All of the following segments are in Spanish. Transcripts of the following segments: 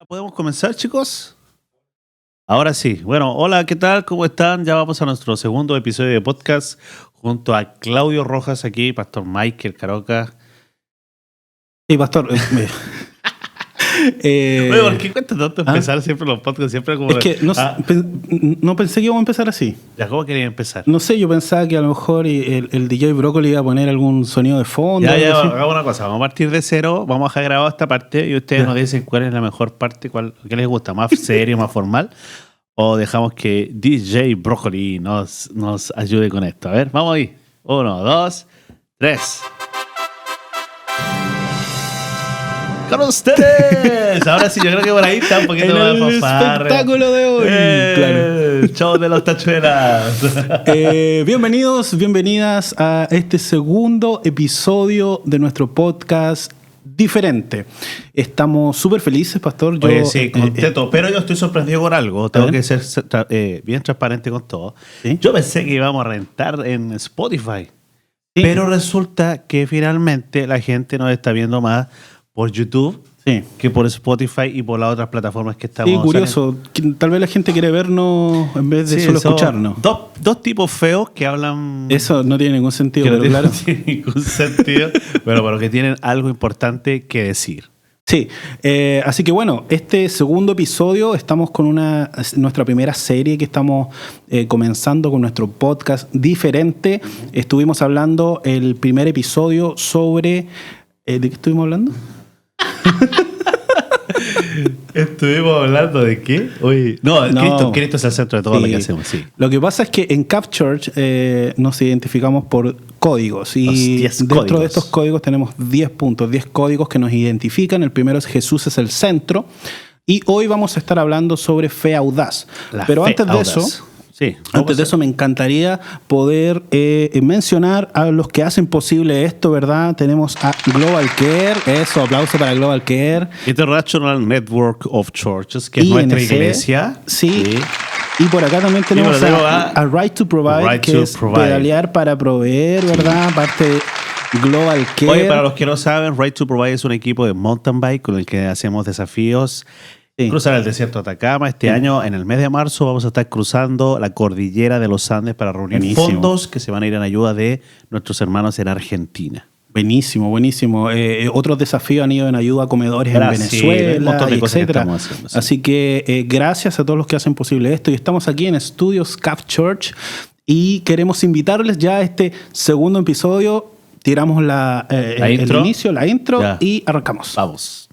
¿Podemos comenzar, chicos? Ahora sí. Bueno, hola, ¿qué tal? ¿Cómo están? Ya vamos a nuestro segundo episodio de podcast junto a Claudio Rojas aquí, Pastor Michael Caroca. Sí, pastor. Oye, ¿por qué cuesta tanto empezar siempre los podcasts? Siempre como... Es que no pensé que íbamos a empezar así. ¿Ya cómo quería empezar? No sé, yo pensaba que a lo mejor el DJ Brócoli iba a poner algún sonido de fondo. Ya, así. hagamos una cosa. Vamos a partir de cero, vamos a dejar grabado esta parte y ustedes nos dicen cuál es la mejor parte, qué les gusta, más serio, más formal. O dejamos que DJ Brócoli nos ayude con esto. A ver, vamos ahí. 1, 2, 3. ¡Con ustedes! Ahora sí, yo creo que por ahí está un poquito más El fanfarria. espectáculo de hoy. Claro. Show de los tachuelas. Bienvenidos, bienvenidas a este segundo episodio de nuestro podcast diferente. Estamos súper felices, pastor. Oye, sí, contento. Pero yo estoy sorprendido con algo. Tengo que ser bien transparente con todo. ¿Sí? Yo pensé que íbamos a rentar en Spotify. Sí. Pero resulta que finalmente la gente nos está viendo más por YouTube que por Spotify y por las otras plataformas que estamos. Sí, curioso. Tal vez la gente quiere vernos en vez de solo escucharnos. Dos tipos feos que hablan... Eso no tiene ningún sentido, que pero no claro. tiene ningún sentido, pero que tienen algo importante que decir. Sí, así que bueno, este segundo episodio estamos con nuestra primera serie que estamos comenzando con nuestro podcast diferente. Estuvimos hablando el primer episodio sobre... ¿de qué estuvimos hablando? ¿Estuvimos hablando de qué? Oye, Cristo es el centro de todo lo que hacemos, sí. Lo que pasa es que en Cap Church nos identificamos por códigos y dentro de estos códigos tenemos 10 puntos, 10 códigos que nos identifican. El primero es Jesús es el centro y hoy vamos a estar hablando sobre fe audaz. Pero antes de eso... Sí, antes de eso me encantaría poder mencionar a los que hacen posible esto, ¿verdad? Tenemos a Global Care, eso, aplauso para Global Care. International Network of Churches, que es INC, nuestra iglesia. Sí. Y por acá también tenemos a Right to Provide, que es pedalear para proveer, ¿verdad? Parte de Global Care. Oye, para los que no saben, Right to Provide es un equipo de mountain bike con el que hacemos desafíos. Sí. Cruzar el desierto de Atacama. Este año, en el mes de marzo, vamos a estar cruzando la cordillera de los Andes para reunir fondos que se van a ir en ayuda de nuestros hermanos en Argentina. Buenísimo, buenísimo. Otros desafíos han ido en ayuda a comedores en Venezuela, un montón de cosas etcétera. Que estamos haciendo, sí. Así que gracias a todos los que hacen posible esto. Y estamos aquí en Estudios Cap Church y queremos invitarles ya a este segundo episodio. Tiramos el inicio, la intro ya. Y arrancamos. Vamos.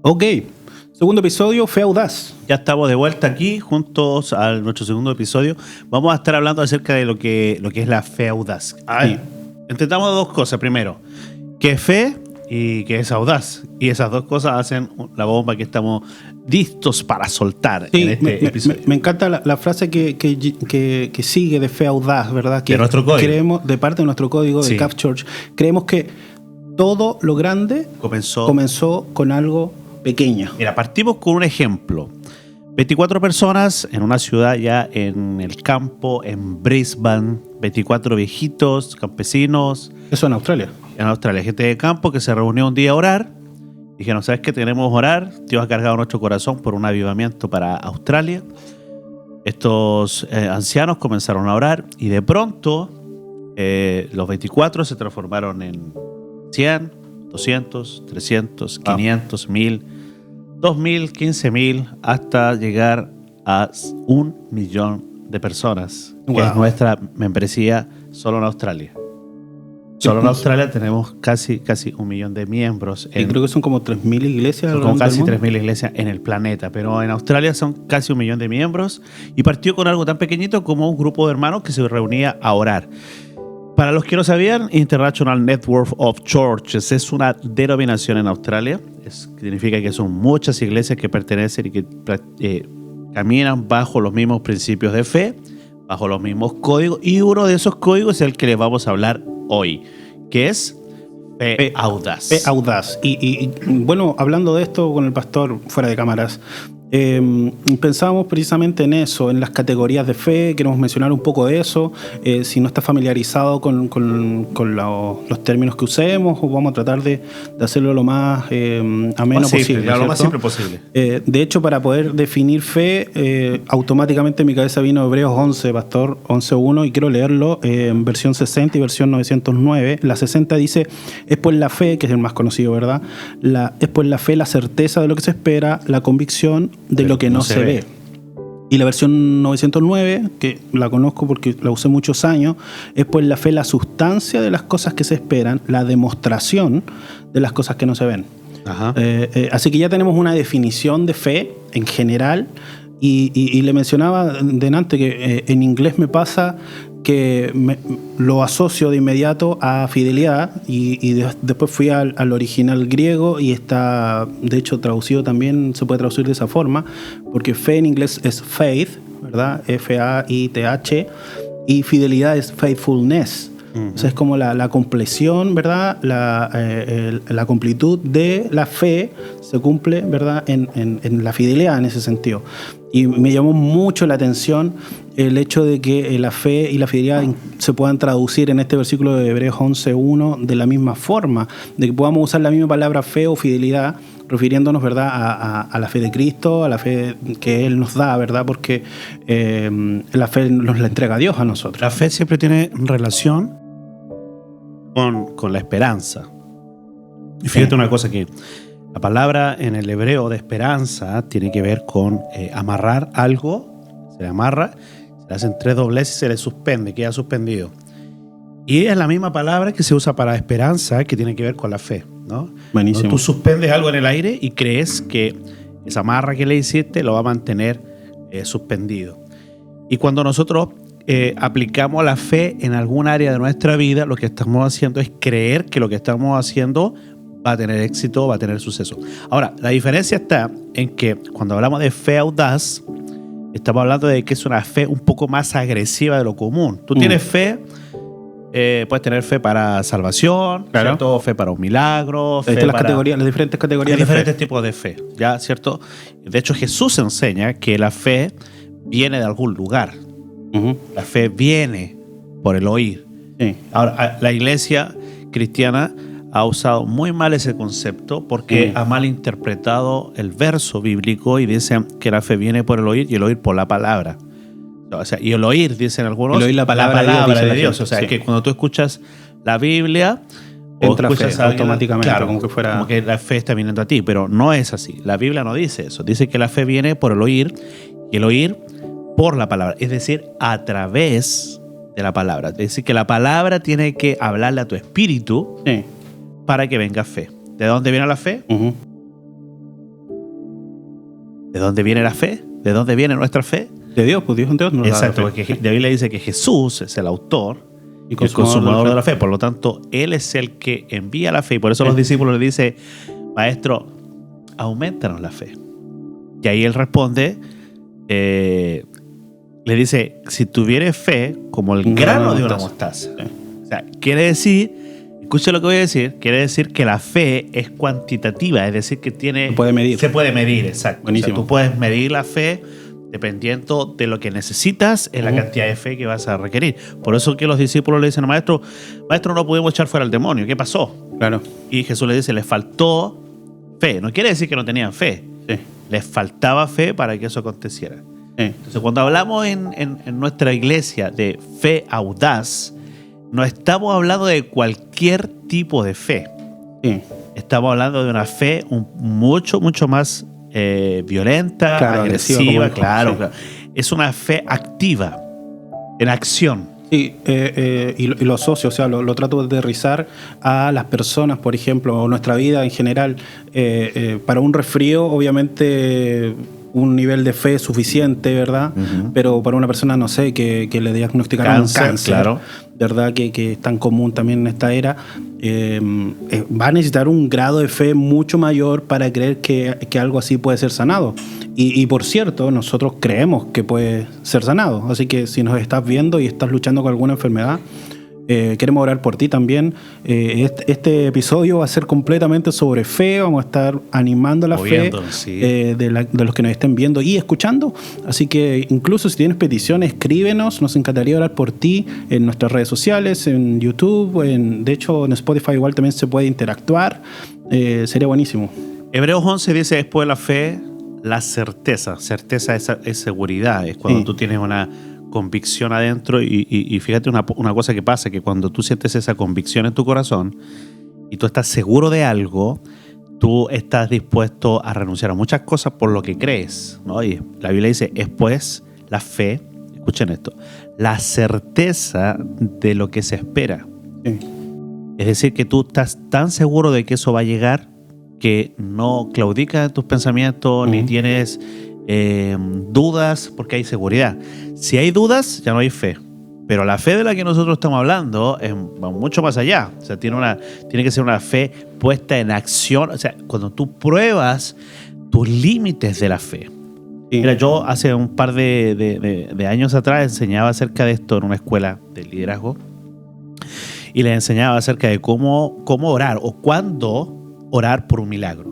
Ok, segundo episodio, Fe Audaz. Ya estamos de vuelta aquí juntos a nuestro segundo episodio. Vamos a estar hablando acerca de lo que es la fe audaz. Sí. Entendamos dos cosas. Primero, ¿qué es fe y qué es audaz? Y esas dos cosas hacen la bomba que estamos listos para soltar en este episodio. Me encanta la frase que sigue de Fe Audaz, ¿verdad? Que de nuestro código. De parte de nuestro código de Cap Church, creemos que todo lo grande comenzó con algo pequeño. Mira, partimos con un ejemplo. 24 personas en una ciudad ya en el campo, en Brisbane. 24 viejitos, campesinos. Eso en Australia. En Australia, gente de campo que se reunió un día a orar. Dijeron, ¿sabes qué? Tenemos que orar. Dios ha cargado nuestro corazón por un avivamiento para Australia. Estos ancianos comenzaron a orar y de pronto los 24 se transformaron en 100, 200, 300, 500, 1000, 2000, 15,000, hasta llegar a 1 millón de personas, que es nuestra membresía solo en Australia. Solo en Australia tenemos casi 1 millón de miembros. Y creo que son como 3.000 iglesias. Son como casi 3.000 iglesias en el planeta, pero en Australia son casi 1 millón de miembros y partió con algo tan pequeñito como un grupo de hermanos que se reunía a orar. Para los que no sabían, International Network of Churches es una denominación en Australia. Significa que son muchas iglesias que pertenecen y que caminan bajo los mismos principios de fe, bajo los mismos códigos, y uno de esos códigos es el que les vamos a hablar hoy, que es fe audaz. Fe audaz. Y bueno, hablando de esto con el pastor fuera de cámaras, pensábamos precisamente en eso, en las categorías de fe. Queremos mencionar un poco de eso. Si no está familiarizado con los términos que usemos, o vamos a tratar de hacerlo lo más ameno posible. Lo más simple posible. De hecho, para poder definir fe, automáticamente en mi cabeza vino Hebreos 11, pastor, 11.1, y quiero leerlo en versión 60 y versión 909. La 60 dice: es pues la fe, que es el más conocido, ¿verdad? Es pues la fe, la certeza de lo que se espera, la convicción de lo que no se ve. Y la versión 909, que la conozco porque la usé muchos años, es pues la fe, la sustancia de las cosas que se esperan, la demostración de las cosas que no se ven. Ajá. Así que ya tenemos una definición de fe en general, y le mencionaba delante que en inglés me pasa que lo asocio de inmediato a fidelidad, y después fui al original griego, y está de hecho traducido también, se puede traducir de esa forma, porque fe en inglés es faith, ¿verdad? F-A-I-T-H, y fidelidad es faithfulness. O sea, es como la compleción, ¿verdad? La completud de la fe se cumple, ¿verdad? En la fidelidad, en ese sentido. Y me llamó mucho la atención el hecho de que la fe y la fidelidad se puedan traducir en este versículo de Hebreos 11.1 de la misma forma, de que podamos usar la misma palabra fe o fidelidad, refiriéndonos, ¿verdad?, a la fe de Cristo, a la fe que Él nos da, ¿verdad?, porque la fe nos la entrega Dios a nosotros. La fe siempre tiene relación con la esperanza. Y fíjate una cosa, que la palabra en el hebreo de esperanza tiene que ver con amarrar algo, se le amarra, se le hacen 3 dobleces y se le suspende, queda suspendido. Y es la misma palabra que se usa para esperanza, que tiene que ver con la fe, ¿no? Buenísimo. Tú suspendes algo en el aire y crees que esa amarra que le hiciste lo va a mantener suspendido. Y cuando nosotros aplicamos la fe en algún área de nuestra vida, lo que estamos haciendo es creer que lo que estamos haciendo va a tener éxito, va a tener suceso. Ahora, la diferencia está en que cuando hablamos de fe audaz, estamos hablando de que es una fe un poco más agresiva de lo común. Tú tienes fe, puedes tener fe para salvación, claro, ¿cierto? Fe para un milagro, fe las diferentes categorías de diferentes tipos de fe, ¿ya? ¿Cierto? De hecho, Jesús enseña que la fe viene de algún lugar. La fe viene por el oír. Sí. Ahora, la iglesia cristiana ha usado muy mal ese concepto porque ha malinterpretado el verso bíblico y dicen que la fe viene por el oír y el oír por la palabra. O sea, y el oír, dicen algunos, el oír la palabra de Dios. O sea, sí, es que cuando tú escuchas la Biblia, entra fe automáticamente, claro, como que la fe está viniendo a ti, pero no es así. La Biblia no dice eso. Dice que la fe viene por el oír, y el oír por la palabra, es decir, a través de la palabra. Es decir, que la palabra tiene que hablarle a tu espíritu, sí, para que venga fe. ¿De dónde viene la fe? ¿De dónde viene la fe? ¿De dónde viene nuestra fe? De Dios, pues Dios nos da la fe. Exacto, porque la Biblia dice que Jesús es el autor y el consumador de la fe. Por lo tanto, Él es el que envía la fe. Y por eso los discípulos le dicen: Maestro, aumentanos la fe. Y ahí Él responde, le dice: si tuvieres fe como el grano de una mostaza. O sea, quiere decir, escucha lo que voy a decir, quiere decir que la fe es cuantitativa, es decir, que se puede medir. Se puede medir, exacto. Buenísimo. O sea, tú puedes medir la fe dependiendo de lo que necesitas en la cantidad de fe que vas a requerir. Por eso que los discípulos le dicen: Maestro, no pudimos echar fuera al demonio. ¿Qué pasó? Claro. Y Jesús le dice: les faltó fe. No quiere decir que no tenían fe. Sí. Les faltaba fe para que eso aconteciera. Sí. Entonces, cuando hablamos en nuestra iglesia de fe audaz, no estamos hablando de cualquier tipo de fe. Sí. Estamos hablando de una fe mucho más violenta, claro, agresiva, claro. Es una fe activa, en acción. Sí, y lo asocio, o sea, lo trato de aterrizar a las personas, por ejemplo, o nuestra vida en general. Para un resfrío, obviamente, un nivel de fe suficiente, ¿verdad? Uh-huh. Pero para una persona, no sé, que le diagnosticaron un cáncer, claro, ¿verdad? Que es tan común también en esta era, va a necesitar un grado de fe mucho mayor para creer que algo así puede ser sanado. Y por cierto, nosotros creemos que puede ser sanado. Así que si nos estás viendo y estás luchando con alguna enfermedad, queremos orar por ti también. Este episodio va a ser completamente sobre fe. Vamos a estar animando la fe de los que nos estén viendo y escuchando. Así que incluso si tienes peticiones, escríbenos. Nos encantaría orar por ti en nuestras redes sociales, en YouTube. De hecho, en Spotify igual también se puede interactuar. Sería buenísimo. Hebreos 11 dice, después de la fe, la certeza. Certeza es seguridad. Es cuando tú tienes una convicción adentro y fíjate una cosa que pasa, que cuando tú sientes esa convicción en tu corazón y tú estás seguro de algo, tú estás dispuesto a renunciar a muchas cosas por lo que crees, ¿no? Y la Biblia dice, es pues la fe, escuchen esto, la certeza de lo que se espera. Sí. Es decir, que tú estás tan seguro de que eso va a llegar que no claudicas en tus pensamientos, ni tienes dudas, porque hay seguridad. Si hay dudas, ya no hay fe. Pero la fe de la que nosotros estamos hablando va mucho más allá. O sea, tiene que ser una fe puesta en acción. O sea, cuando tú pruebas tus límites de la fe. Sí. Mira, yo hace un par de años atrás enseñaba acerca de esto en una escuela de liderazgo. Y les enseñaba acerca de cómo orar o cuándo orar por un milagro.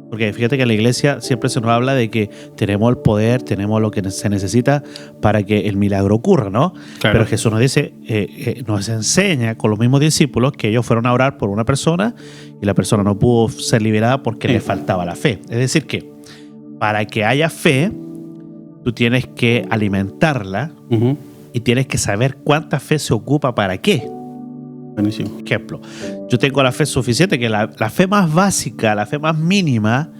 Porque fíjate que en la iglesia siempre se nos habla de que tenemos el poder, tenemos lo que se necesita para que el milagro ocurra, ¿no? Claro. Pero Jesús nos dice, nos enseña con los mismos discípulos que ellos fueron a orar por una persona y la persona no pudo ser liberada porque le faltaba la fe. Es decir que para que haya fe, tú tienes que alimentarla y tienes que saber cuánta fe se ocupa para qué. Buenísimo. Ejemplo, yo tengo la fe suficiente, que la fe más básica, la fe más mínima,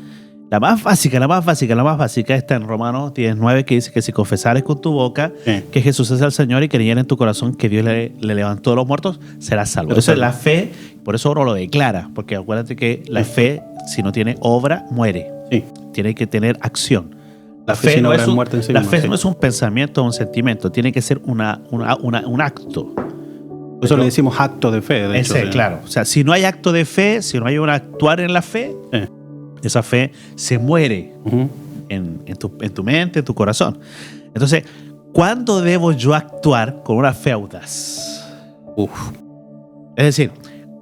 la más básica está en Romanos 10:9, que dice que si confesares con tu boca que Jesús es el Señor y creyeres en tu corazón que Dios le levantó de los muertos, serás salvo. Entonces la fe, por eso uno lo declara, porque acuérdate que la fe, si no tiene obra, muere. Sí. Tiene que tener acción. La fe no es un pensamiento o un sentimiento, tiene que ser un acto. Por eso le decimos acto de fe. De hecho, claro. O sea, si no hay acto de fe, si no hay un actuar en la fe, esa fe se muere en tu mente, en tu corazón. Entonces, ¿cuándo debo yo actuar con una fe audaz? Es decir,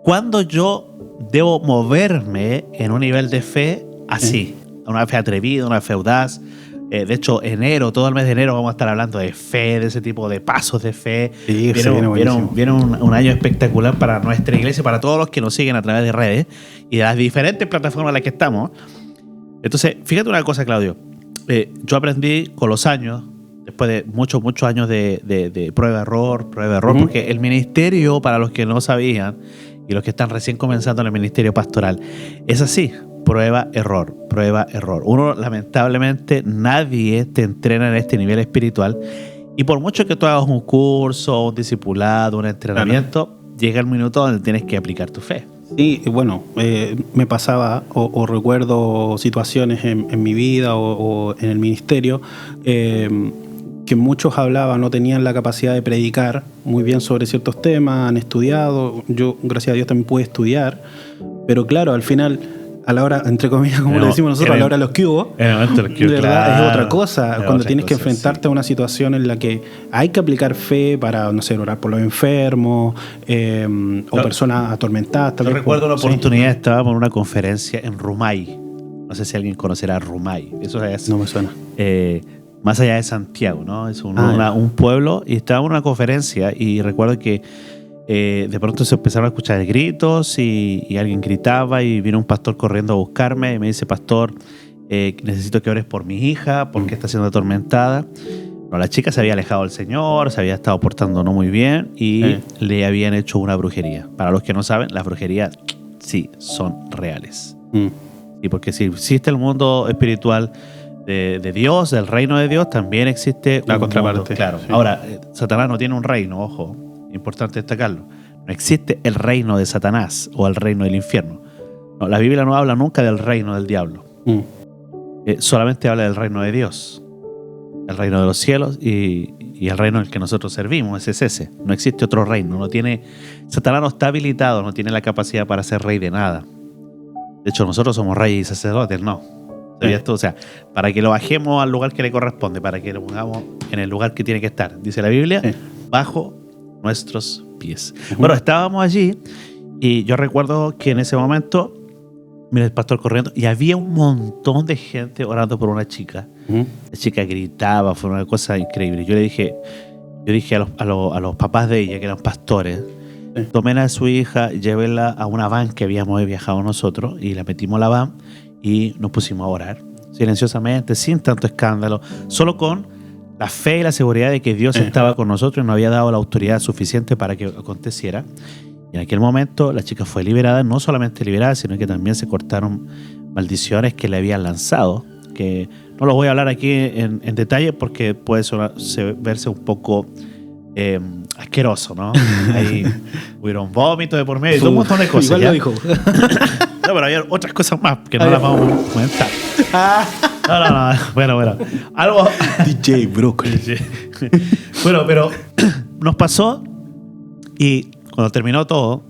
¿cuándo yo debo moverme en un nivel de fe así? Una fe atrevida, una fe audaz. De hecho, todo el mes de enero vamos a estar hablando de fe, de ese tipo de pasos de fe. Sí, viene un año espectacular para nuestra iglesia, para todos los que nos siguen a través de redes y de las diferentes plataformas en las que estamos. Entonces, fíjate una cosa, Claudio. Yo aprendí con los años, después de muchos años de prueba-error, porque el ministerio, para los que no sabían y los que están recién comenzando en el ministerio pastoral, es así. Prueba, error. Uno, lamentablemente, nadie te entrena en este nivel espiritual. Y por mucho que tú hagas un curso, un discipulado, un entrenamiento, llega el minuto donde tienes que aplicar tu fe. Sí, bueno, me pasaba o recuerdo situaciones en mi vida o en el ministerio que muchos hablaban, no tenían la capacidad de predicar muy bien sobre ciertos temas, han estudiado. Yo, gracias a Dios, también pude estudiar. Pero claro, al final, a la hora, entre comillas, como le decimos nosotros, a la hora de los que hubo, ¿verdad? Es otra cosa. Cuando tienes que enfrentarte a una situación en la que hay que aplicar fe para, no sé, orar por los enfermos o personas atormentadas. Yo recuerdo una oportunidad, estaba en una conferencia en Rumay. No sé si alguien conocerá Rumay. Eso es, no me suena. Más allá de Santiago, ¿no? Es un pueblo, y estaba en una conferencia y recuerdo que de pronto se empezaron a escuchar gritos y alguien gritaba y vino un pastor corriendo a buscarme y me dice: pastor, necesito que ores por mi hija porque está siendo atormentada. Bueno, la chica se había alejado del Señor, se había estado portando no muy bien y le habían hecho una brujería. Para los que no saben, las brujerías sí son reales. Y porque si existe el mundo espiritual, de Dios, del reino de Dios, también existe la contraparte. Claro. Sí. Ahora, Satanás no tiene un reino, ojo, importante destacarlo. No existe el reino de Satanás o el reino del infierno. No, la Biblia no habla nunca del reino del diablo. Solamente habla del reino de Dios, el reino de los cielos y el reino en el que nosotros servimos, es ese. No existe otro reino. Satanás no está habilitado, no tiene la capacidad para ser rey de nada. De hecho, nosotros somos reyes y sacerdotes, no. ¿Sabías esto? O sea, para que lo bajemos al lugar que le corresponde, para que lo pongamos en el lugar que tiene que estar, dice la Biblia, bajo nuestros pies. Bueno, estábamos allí y yo recuerdo que en ese momento, mira el pastor corriendo, y había un montón de gente orando por una chica. La chica gritaba, fue una cosa increíble. Yo dije a los papás de ella, que eran pastores, tomen a su hija, llévenla a una van que habíamos viajado nosotros, y la metimos a la van y nos pusimos a orar silenciosamente, sin tanto escándalo, solo con la fe y la seguridad de que Dios estaba con nosotros y nos había dado la autoridad suficiente para que aconteciera. Y en aquel momento la chica fue liberada, no solamente liberada, sino que también se cortaron maldiciones que le habían lanzado, que no los voy a hablar aquí en detalle porque puede verse un poco asqueroso, ¿no? Ahí hubieron vómitos de por medio y todo un montón de cosas. Igual lo dijo. No, pero había otras cosas más que no las vamos a comentar. No. Bueno. Algo. DJ Brócoli. Bueno, pero nos pasó y cuando terminó todo,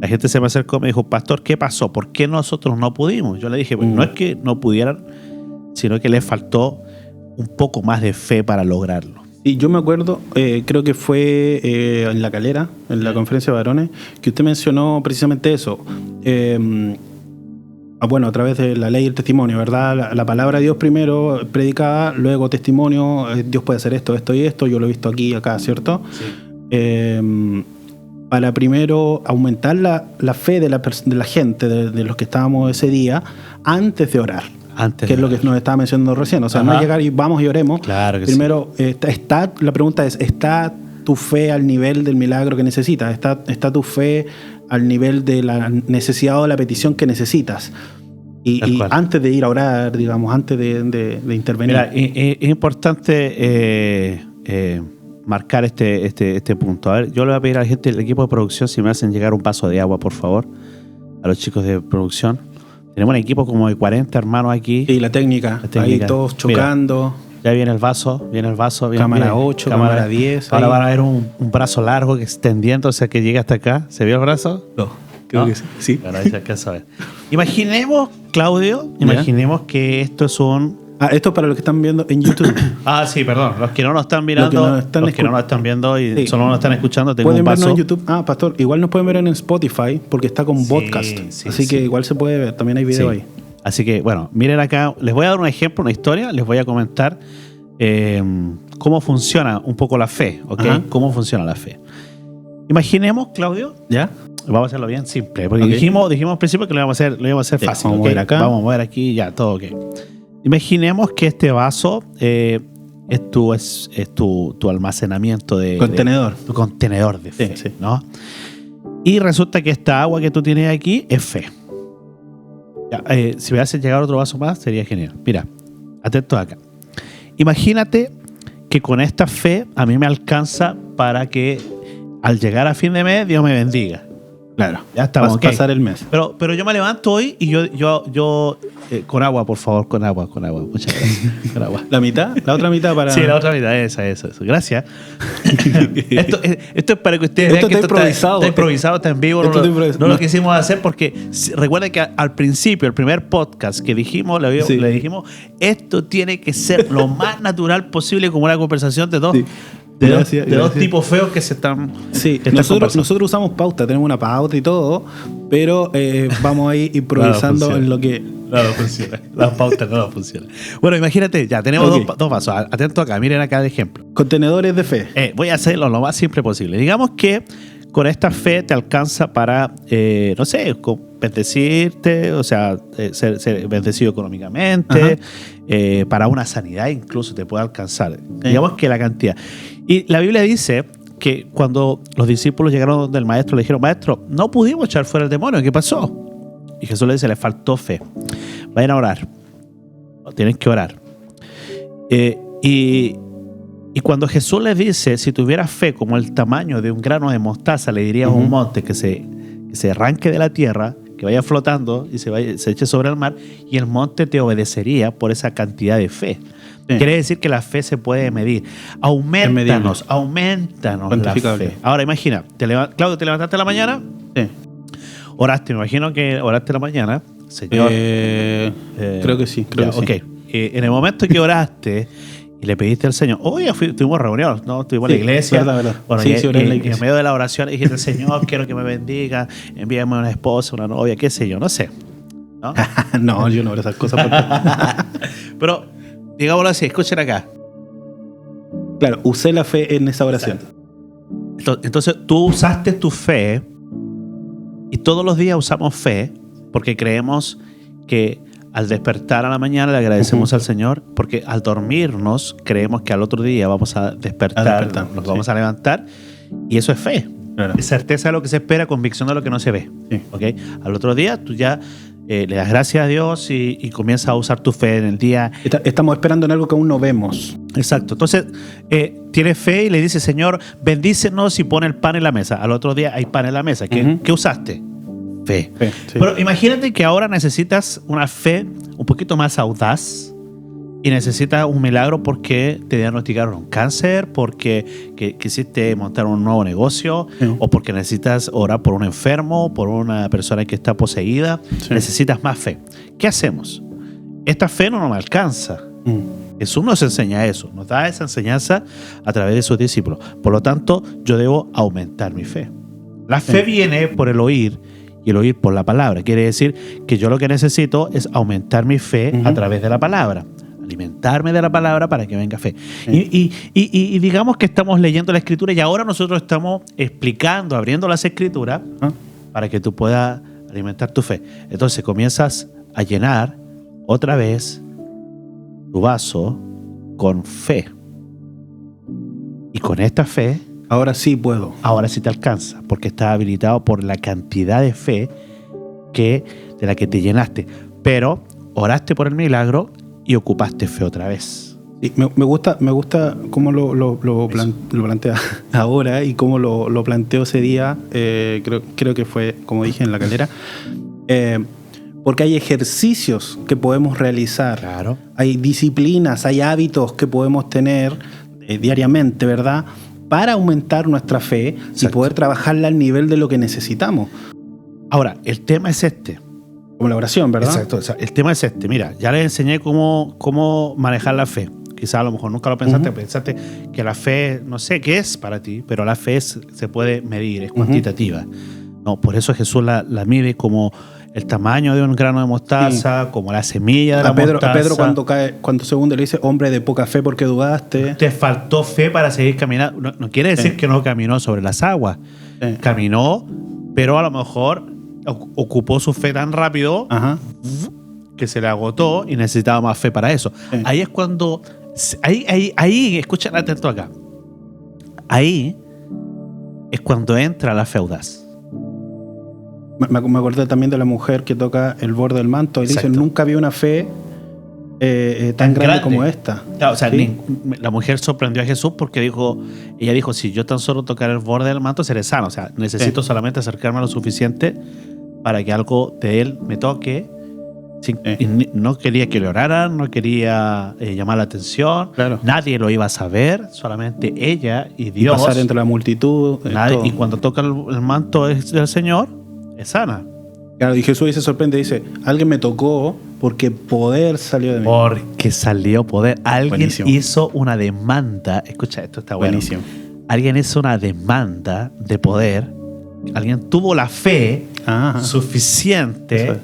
la gente se me acercó y me dijo, pastor, ¿qué pasó? ¿Por qué nosotros no pudimos? Yo le dije, pues no es que no pudieran, sino que les faltó un poco más de fe para lograrlo. Y yo me acuerdo, creo que fue en La Calera, en la conferencia de varones, que usted mencionó precisamente eso. Bueno, a través de la ley y el testimonio, ¿verdad? La palabra de Dios primero predicada, luego testimonio, Dios puede hacer esto, esto y esto, yo lo he visto aquí y acá, ¿cierto? Sí. Para primero aumentar la fe de la gente, de los que estábamos ese día, antes de orar. Que es lo que nos estaba mencionando recién. O sea, no es llegar y vamos y oremos. Claro que primero, sí. La pregunta es, ¿está tu fe al nivel del milagro que necesitas? ¿Está tu fe al nivel de la necesidad o de la petición que necesitas? Y antes de ir a orar, digamos, antes de intervenir. Mira, es importante marcar este punto. A ver, yo le voy a pedir a la gente del equipo de producción si me hacen llegar un vaso de agua, por favor, a los chicos de producción. Tenemos un equipo como de 40 hermanos aquí. Y la técnica. Ahí todos chocando. Mira, ya viene el vaso. Cámara 8, cámara 10. Ahora van a ver un brazo largo que extendiendo, o sea, que llega hasta acá. ¿Se vio el brazo? No, creo que sí. Bueno, ahí se alcanza a ver. Imaginemos, Claudio, que esto es un... esto es para los que están viendo en YouTube. Sí, perdón. Los que no nos están mirando, los que no nos están viendo y solo nos están escuchando, tengo un vaso. Pueden vernos en YouTube. Pastor, igual nos pueden ver en Spotify porque está con podcast. Así que igual se puede ver. También hay video ahí. Así que, bueno, miren acá. Les voy a dar un ejemplo, una historia. Les voy a comentar cómo funciona un poco la fe, ¿ok? Cómo funciona la fe. Imaginemos, Claudio. ¿Ya? Vamos a hacerlo bien simple. Porque dijimos al principio que lo íbamos a hacer fácil. Vamos a mover acá. Vamos a mover aquí, ya, todo ok. Imaginemos que este vaso es tu almacenamiento de... Contenedor. Tu contenedor de fe, ¿no? Y resulta que esta agua que tú tienes aquí es fe. Ya, si me haces llegar otro vaso más, sería genial. Mira, atento acá. Imagínate que con esta fe a mí me alcanza para que al llegar a fin de mes Dios me bendiga. Claro, ya estamos. Vas a pasar el mes. Pero yo me levanto hoy y yo con agua, por favor, con agua. Muchas gracias. Con agua. ¿La mitad? ¿La otra mitad para...? Sí, la otra mitad, eso. Gracias. esto es para que ustedes vean que esto está improvisado, está en vivo. No lo quisimos hacer porque recuerden que al principio, el primer podcast que dijimos, le dijimos, esto tiene que ser lo más natural posible, como una conversación de dos. Sí. De dos tipos feos que se están... Sí, nosotros usamos pauta, tenemos una pauta y todo, pero vamos ahí improvisando en lo que... No funciona, las pautas no funcionan. Bueno, imagínate, ya tenemos dos vasos. Atento acá, miren acá el ejemplo. Contenedores de fe. Voy a hacerlo lo más simple posible. Digamos que con esta fe te alcanza para, no sé, bendecirte, o sea, ser bendecido económicamente, para una sanidad incluso te puede alcanzar. Digamos que la cantidad... Y la Biblia dice que cuando los discípulos llegaron donde el maestro, le dijeron, maestro, no pudimos echar fuera el demonio, ¿qué pasó? Y Jesús le dice, le faltó fe. Vayan a orar. Tienen que orar. Y cuando Jesús le dice, si tuvieras fe como el tamaño de un grano de mostaza, le dirías a un monte que se arranque de la tierra, que vaya flotando y se eche sobre el mar, y el monte te obedecería por esa cantidad de fe. Sí. Quiere decir que la fe se puede medir. Aumentanos la fe. Ahora imagina, Claudio, ¿te levantaste en la mañana? Sí. Oraste, me imagino que oraste en la mañana. Señor. Creo que sí. Okay. En el momento que oraste y le pediste al Señor, tuvimos reunión, ¿no? Estuvimos en la iglesia. Verdad. Bueno, sí, oré en la iglesia. En medio de la oración dijiste, Señor, quiero que me bendiga, envíame una esposa, una novia, qué sé yo, no sé. ¿No? No, yo no oré esas cosas. Pero, digámoslo así, escuchen acá. Claro, usé la fe en esa oración. Entonces, tú usaste tu fe y todos los días usamos fe porque creemos que al despertar a la mañana le agradecemos al Señor, porque al dormirnos creemos que al otro día vamos a despertar, nos vamos a levantar, y eso es fe. Claro. Es certeza de lo que se espera, convicción de lo que no se ve. Sí. ¿Okay? Al otro día tú ya le das gracias a Dios y comienzas a usar tu fe en el día. Estamos esperando en algo que aún no vemos. Exacto. Entonces, tienes fe y le dices, Señor, bendícenos y pone el pan en la mesa. Al otro día hay pan en la mesa. ¿Qué usaste? Fe. Sí. Pero imagínate que ahora necesitas una fe un poquito más audaz y necesitas un milagro porque te diagnosticaron un cáncer, porque quisiste montar un nuevo negocio, o porque necesitas orar por un enfermo, por una persona que está poseída. Sí. Necesitas más fe. ¿Qué hacemos? Esta fe no nos alcanza. Jesús nos enseña eso, nos da esa enseñanza a través de sus discípulos. Por lo tanto, yo debo aumentar mi fe. La fe viene por el oír, y el oír por la palabra. Quiere decir que yo lo que necesito es aumentar mi fe a través de la palabra. Alimentarme de la palabra para que venga fe. Y digamos que estamos leyendo la Escritura y ahora nosotros estamos explicando, abriendo las Escrituras para que tú puedas alimentar tu fe. Entonces comienzas a llenar otra vez tu vaso con fe. Y con esta fe, ahora sí puedo. Ahora sí te alcanza, porque estás habilitado por la cantidad de fe de la que te llenaste. Pero oraste por el milagro y ocupaste fe otra vez. Sí, me gusta cómo lo plantea ahora y cómo lo planteó ese día. Creo que fue, como dije, en la calera. Porque hay ejercicios que podemos realizar. Claro. Hay disciplinas, hay hábitos que podemos tener diariamente, ¿verdad?, para aumentar nuestra fe. Exacto. Y poder trabajarla al nivel de lo que necesitamos. Ahora, el tema es este. Como la oración, ¿verdad? Exacto. El tema es este. Mira, ya les enseñé cómo manejar la fe. Quizás a lo mejor nunca lo pensaste. Pensaste que la fe, no sé qué es para ti, pero la fe se puede medir, es cuantitativa. No, por eso Jesús la mide como el tamaño de un grano de mostaza, como la semilla de la mostaza. A Pedro cuando se hunde le dice, hombre de poca fe, ¿por qué dudaste? Te faltó fe para seguir caminando. No quiere decir que no caminó sobre las aguas. Caminó, pero a lo mejor ocupó su fe tan rápido que se le agotó y necesitaba más fe para eso. Ahí es cuando... Ahí, escuchen atento acá. Ahí es cuando entra la fe audaz. Me acordé también de la mujer que toca el borde del manto y dice, nunca vi una fe tan grande como esta. Claro, o sea, la mujer sorprendió a Jesús porque ella dijo, si yo tan solo tocar el borde del manto seré sano. O sea, necesito solamente acercarme lo suficiente para que algo de él me toque. Y no quería que le oraran, no quería llamar la atención. Claro. Nadie lo iba a saber, solamente ella y Dios. Y pasar entre la multitud. Y cuando toca el manto del Señor, es sana. Claro, y Jesús se sorprende y dice, alguien me tocó porque poder salió de mí. Porque salió poder. Alguien hizo una demanda. Escucha, esto está bueno. Buenísimo. Alguien hizo una demanda de poder. Alguien tuvo la fe suficiente. Eso es.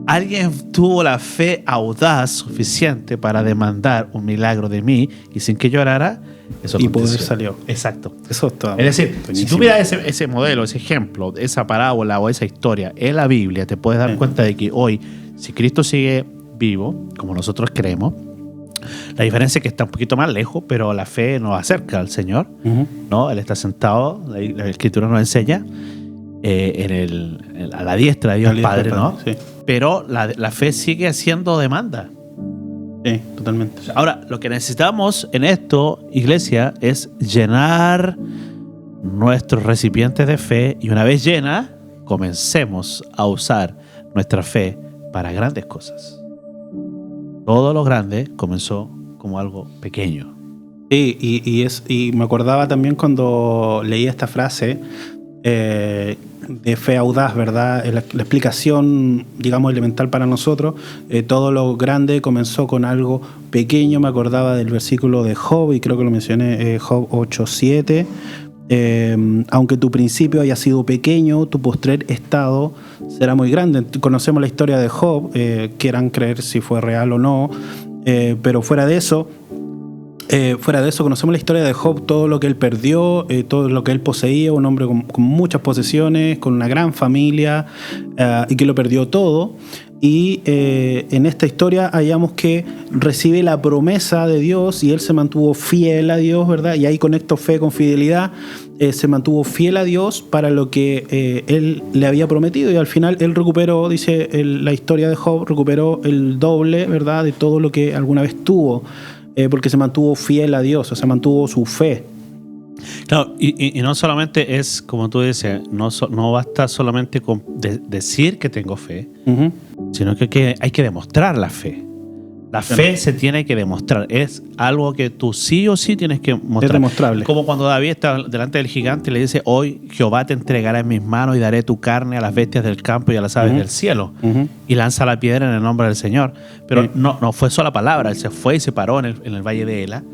Alguien tuvo la fe audaz suficiente para demandar un milagro de mí y sin que yo orara, eso y poder salió. Exacto. Eso está. Es decir, buenísimo. Si tú miras ese modelo, ese ejemplo, esa parábola o esa historia en la Biblia, te puedes dar cuenta de que hoy, si Cristo sigue vivo, como nosotros creemos, la diferencia es que está un poquito más lejos, pero la fe nos acerca al Señor, ¿no? Él está sentado, la Escritura nos enseña, a la diestra de Dios Padre, ¿no? Sí. Pero la fe sigue haciendo demanda. Sí, totalmente. Ahora, lo que necesitamos en esto, iglesia, es llenar nuestros recipientes de fe, y una vez llena, comencemos a usar nuestra fe para grandes cosas. Todo lo grande comenzó como algo pequeño. Sí, y me acordaba también cuando leí esta frase de fe audaz, ¿verdad? La explicación, digamos, elemental para nosotros. Todo lo grande comenzó con algo pequeño. Me acordaba del versículo de Job, y creo que lo mencioné, Job 8:7. Aunque tu principio haya sido pequeño, tu postrer estado será muy grande. Conocemos la historia de Job, quieran creer si fue real o no, pero fuera de eso, conocemos la historia de Job, todo lo que él perdió, todo lo que él poseía, un hombre con muchas posesiones, con una gran familia, y que lo perdió todo. Y en esta historia hallamos que recibe la promesa de Dios y él se mantuvo fiel a Dios, ¿verdad? Y ahí conecto fe con fidelidad. Se mantuvo fiel a Dios para lo que él le había prometido, y al final él recuperó, dice la historia de Job, recuperó el doble, ¿verdad?, de todo lo que alguna vez tuvo, porque se mantuvo fiel a Dios, o sea, mantuvo su fe. Claro, y no solamente es, como tú dices, no basta solamente con decir que tengo fe, sino que hay que demostrar la fe. La fe se tiene que demostrar. Es algo que tú sí o sí tienes que mostrar. Es demostrable. Como cuando David está delante del gigante y le dice: hoy Jehová te entregará en mis manos y daré tu carne a las bestias del campo y a las aves del cielo. Y lanza la piedra en el nombre del Señor. Pero no fue sola palabra. Él se fue y se paró en el valle de Ela.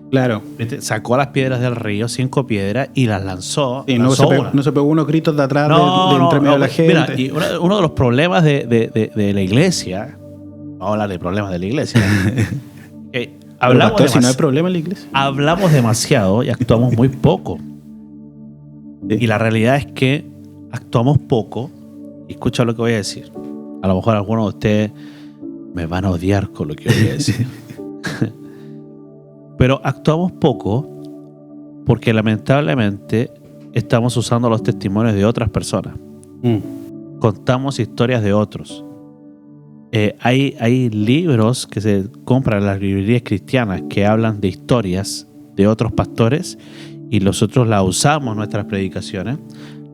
Claro. Sacó las piedras del río, 5 piedras, y las lanzó. Sí, no se pegó unos gritos de atrás de entre medio de la gente. Mira, y uno de los problemas de la iglesia, vamos a hablar de problemas de la iglesia. Si no hay problema en la iglesia. Hablamos demasiado y actuamos muy poco. Sí. Y la realidad es que actuamos poco. Y escucha lo que voy a decir. A lo mejor algunos de ustedes me van a odiar con lo que voy a decir. Pero actuamos poco porque lamentablemente estamos usando los testimonios de otras personas. Contamos historias de otros. Hay libros que se compran en las librerías cristianas que hablan de historias de otros pastores, y nosotros las usamos en nuestras predicaciones.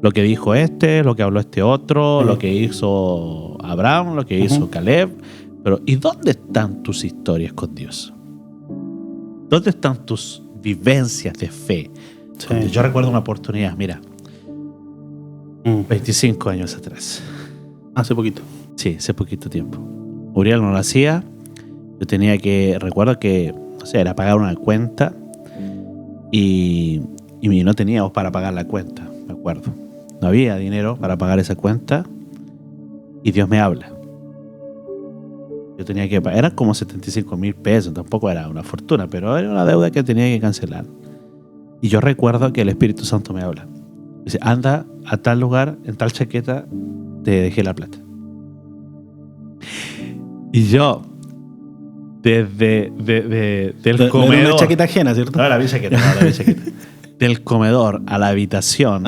Lo que dijo lo que habló este otro, lo que hizo Abraham, lo que hizo Caleb. Pero ¿y dónde están tus historias con Dios? ¿Dónde están tus vivencias de fe? Sí. Yo recuerdo una oportunidad, mira, 25 años atrás. Hace poquito. Sí, hace poquito tiempo. Uriel no nacía. Yo tenía recuerdo que, no sé, era pagar una cuenta y no teníamos para pagar la cuenta, me acuerdo. No había dinero para pagar esa cuenta y Dios me habla. Yo tenía que pagar, eran como 75,000 pesos, tampoco era una fortuna, pero era una deuda que tenía que cancelar. Y yo recuerdo que el Espíritu Santo me habla. Dice: anda a tal lugar, en tal chaqueta, te dejé la plata. Y yo, del comedor... Una chaqueta ajena, ¿cierto? No, la vi chaqueta. Del comedor a la habitación.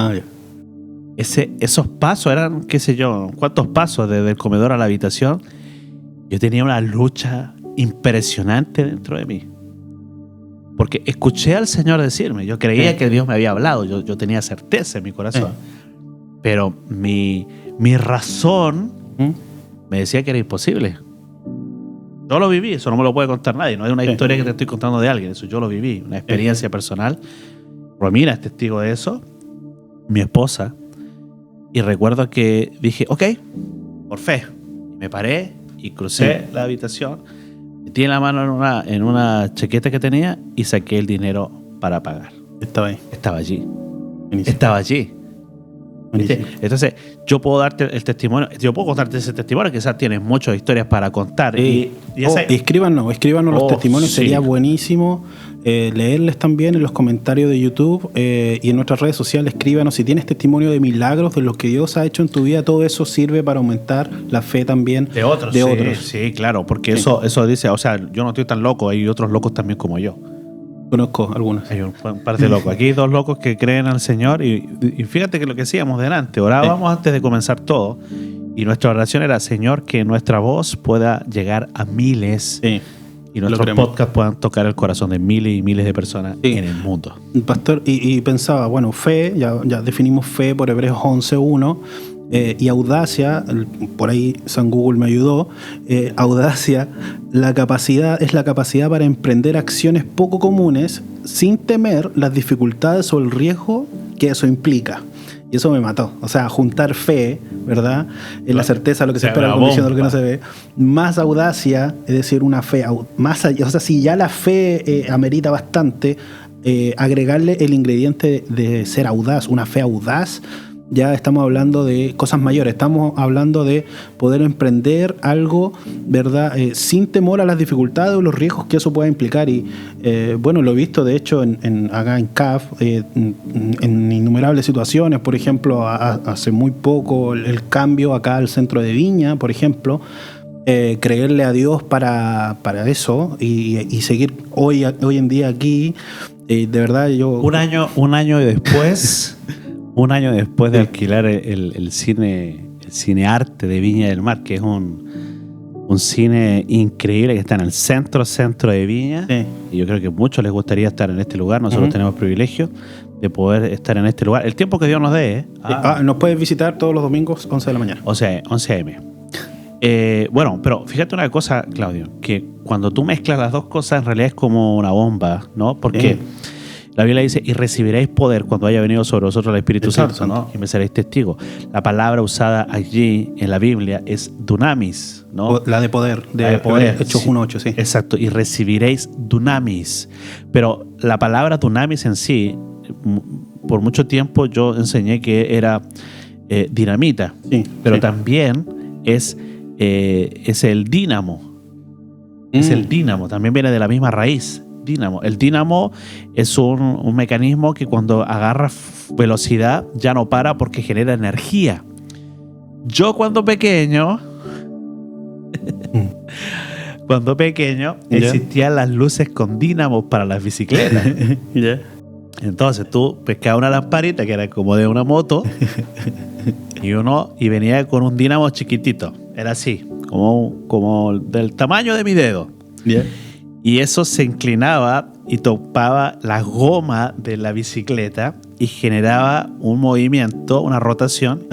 Esos pasos eran, qué sé yo, ¿cuántos pasos desde el comedor a la habitación? Yo tenía una lucha impresionante dentro de mí. Porque escuché al Señor decirme. Yo creía que Dios me había hablado. Yo tenía certeza en mi corazón. Pero mi razón me decía que era imposible. Yo lo viví. Eso no me lo puede contar nadie. No es una historia que te estoy contando de alguien. Eso yo lo viví. Una experiencia personal. Romina es testigo de eso. Mi esposa. Y recuerdo que dije: ok, por fe. Y me paré y crucé la habitación, metí la mano en una chaqueta que tenía y saqué el dinero para pagar. Estaba ahí. Estaba allí. Buenísimo. Estaba allí. Entonces, yo puedo darte el testimonio, yo puedo contarte ese testimonio, quizás tienes muchas historias para contar. Escríbanos los testimonios, sí. Sería buenísimo leerles también en los comentarios de YouTube y en nuestras redes sociales. Escríbanos si tienes testimonio de milagros, de lo que Dios ha hecho en tu vida. Todo eso sirve para aumentar la fe también de otros. Sí, claro, porque eso dice, o sea, yo no estoy tan loco, hay otros locos también como yo. Conozco algunos. Hay un par de locos. Aquí hay 2 locos que creen al Señor y fíjate que lo que hacíamos delante, orábamos antes de comenzar todo, y nuestra oración era: Señor, que nuestra voz pueda llegar a miles, y nuestros podcasts puedan tocar el corazón de miles y miles de personas en el mundo. Pastor, y pensaba, bueno, fe, ya definimos fe por Hebreos 11:1, y audacia, por ahí San Google me ayudó, audacia, es la capacidad para emprender acciones poco comunes sin temer las dificultades o el riesgo que eso implica. Y eso me mató. O sea, juntar fe, ¿verdad? En la certeza de lo que se espera, la convicción de lo que no se ve. Más audacia, es decir, una fe más allá. O sea, si ya la fe amerita bastante, agregarle el ingrediente de ser audaz, una fe audaz, ya estamos hablando de cosas mayores. Estamos hablando de poder emprender algo, ¿verdad? Sin temor a las dificultades o los riesgos que eso pueda implicar. Y bueno, lo he visto de hecho acá en CAF, en innumerables situaciones. Por ejemplo, hace muy poco el cambio acá al centro de Viña, por ejemplo. Creerle a Dios para eso y seguir hoy en día aquí. De verdad, yo... Un año después... Un año después de alquilar el cine arte de Viña del Mar, que es un cine increíble que está en el centro de Viña, y yo creo que a muchos les gustaría estar en este lugar. Nosotros tenemos el privilegio de poder estar en este lugar. El tiempo que Dios nos dé. Nos puedes visitar todos los domingos, 11 de la mañana. O sea, 11 a.m. Bueno, pero fíjate una cosa, Claudio, que cuando tú mezclas las dos cosas, en realidad es como una bomba, ¿no? Porque... La Biblia dice, y recibiréis poder cuando haya venido sobre vosotros el Espíritu Santo, ¿no? Y me seréis testigos. La palabra usada allí en la Biblia es dunamis, ¿no? La de poder, Hechos 1:8, sí. Exacto, y recibiréis dunamis. Pero la palabra dunamis en sí, por mucho tiempo yo enseñé que era dinamita, pero también es el dínamo. Es el dínamo, también viene de la misma raíz. Dínamo. El dínamo es un mecanismo que cuando agarra velocidad ya no para porque genera energía. Yo cuando pequeño existían las luces con dínamos para las bicicletas. Entonces tú pescabas una lamparita que era como de una moto y venía con un dínamo chiquitito. Era así, como del tamaño de mi dedo. Y eso se inclinaba y topaba la goma de la bicicleta y generaba un movimiento, una rotación,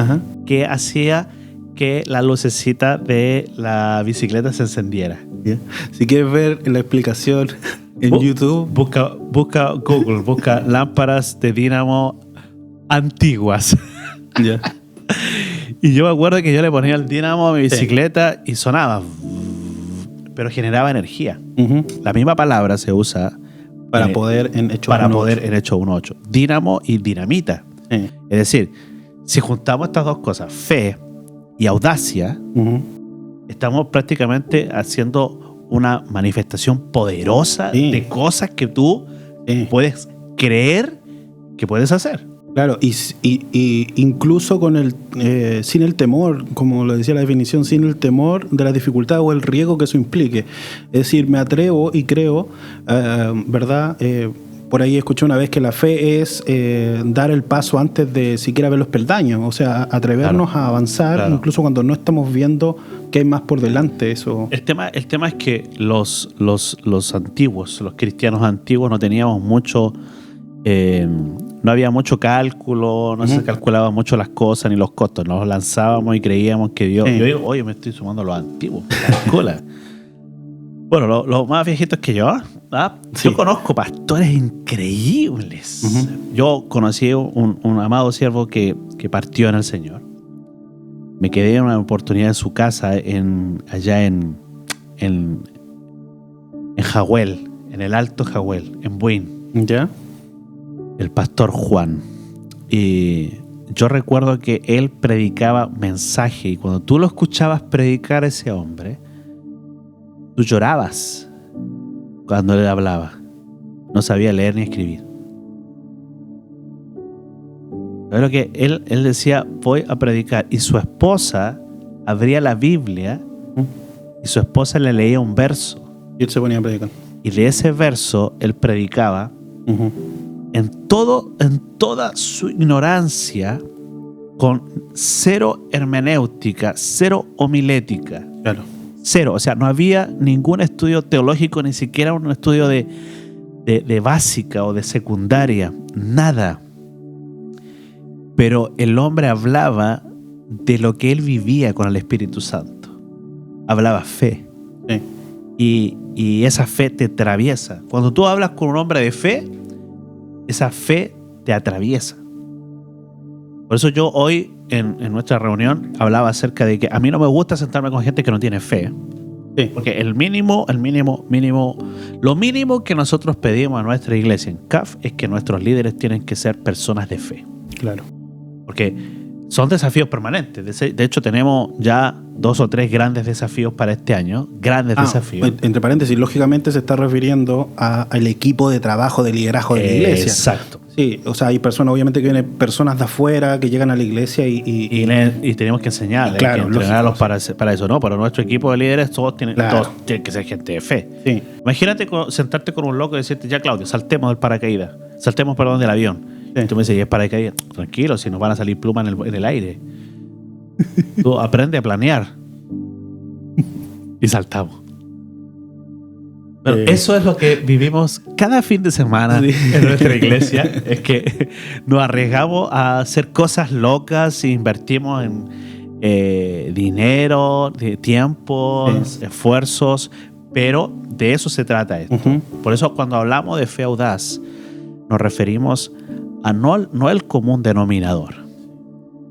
que hacía que la lucecita de la bicicleta se encendiera. Si quieres ver la explicación en YouTube, busca Google, busca lámparas de dínamo antiguas. Y yo me acuerdo que yo le ponía el dínamo a mi bicicleta y sonaba, pero generaba energía. La misma palabra se usa para poder en Hechos 1:8. Dínamo y dinamita. Es decir, si juntamos estas dos cosas, fe y audacia, estamos prácticamente haciendo una manifestación poderosa de cosas que tú puedes creer que puedes hacer. Claro, y incluso con sin el temor, como lo decía la definición, sin el temor de la dificultad o el riesgo que eso implique. Es decir, me atrevo y creo, ¿verdad? Por ahí escuché una vez que la fe es dar el paso antes de siquiera ver los peldaños, o sea, atrevernos a avanzar, incluso cuando no estamos viendo qué hay más por delante. Eso. El tema es que los antiguos, los cristianos antiguos, no teníamos mucho... no había mucho cálculo, no se calculaban mucho las cosas ni los costos. Nos lanzábamos y creíamos que Dios... Yo digo, oye, me estoy sumando a los antiguos. Bueno, los más viejitos que yo. Yo conozco pastores increíbles. Yo conocí un amado siervo que partió en el Señor. Me quedé en una oportunidad en su casa allá en Jahuel, en el Alto Jahuel, en Buin. ¿Ya? El pastor Juan. Y yo recuerdo que él predicaba mensaje, y cuando tú lo escuchabas predicar a ese hombre, tú llorabas cuando él hablaba. No sabía leer ni escribir. Pero que él decía, voy a predicar, y su esposa abría la Biblia y su esposa le leía un verso. Y él se ponía a predicar. Y de ese verso él predicaba en toda su ignorancia, con cero hermenéutica, cero homilética, Cero. O sea, no había ningún estudio teológico, ni siquiera un estudio de básica o de secundaria. Nada. Pero el hombre hablaba de lo que él vivía con el Espíritu Santo. Hablaba fe. Sí. Y esa fe te atraviesa. Cuando tú hablas con un hombre de fe, esa fe te atraviesa. Por eso yo hoy en nuestra reunión hablaba acerca de que a mí no me gusta sentarme con gente que no tiene fe. Sí. Porque lo mínimo que nosotros pedimos a nuestra iglesia en CAF es que nuestros líderes tienen que ser personas de fe. Claro. Porque son desafíos permanentes. De hecho, tenemos ya 2 o 3 grandes desafíos para este año. Grandes desafíos. Entre paréntesis, lógicamente se está refiriendo al equipo de trabajo de liderazgo de la iglesia. Exacto. Sí, o sea, hay personas, obviamente, que vienen personas de afuera que llegan a la iglesia y tenemos que enseñarles, claro, que entrenarlos para eso, ¿no? Pero nuestro equipo de líderes todos tienen que ser gente de fe. Sí. Imagínate sentarte con un loco y decirte, ya Claudio, saltemos del paracaídas, del avión. Sí. Y tú me dices, ¿y es paracaídas? Tranquilo, si nos van a salir plumas en el aire. Tú aprende a planear. Y saltamos. Pero eso es lo que vivimos cada fin de semana en nuestra iglesia. Es que nos arriesgamos a hacer cosas locas, invertimos en dinero, tiempo, esfuerzos, pero de eso se trata esto. Por eso cuando hablamos de fe audaz, nos referimos a no el común denominador.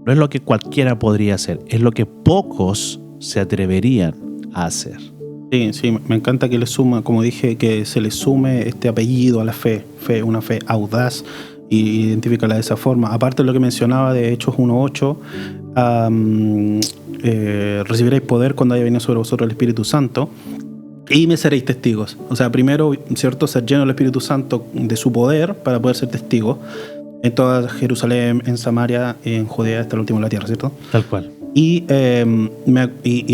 No es lo que cualquiera podría hacer, es lo que pocos se atreverían a hacer. Sí, me encanta que le suma, como dije, que se le sume este apellido a la fe, una fe audaz, y identifícala de esa forma. Aparte de lo que mencionaba de Hechos 1:8, recibiréis poder cuando haya venido sobre vosotros el Espíritu Santo y me seréis testigos. O sea, primero, ¿cierto?, ser lleno del Espíritu Santo, de su poder, para poder ser testigos en toda Jerusalén, en Samaria, en Judea, hasta el último de la tierra, ¿cierto? Tal cual. Y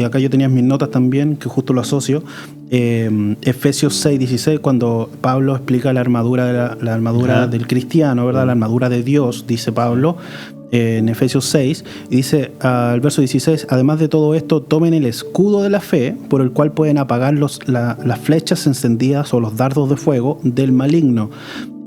acá yo tenía mis notas también, que justo lo asocio, Efesios 6:16, cuando Pablo explica la armadura del cristiano, ¿verdad? La armadura de Dios, dice Pablo en Efesios 6, y dice al verso 16, además de todo esto, tomen el escudo de la fe, por el cual pueden apagar las flechas encendidas o los dardos de fuego del maligno.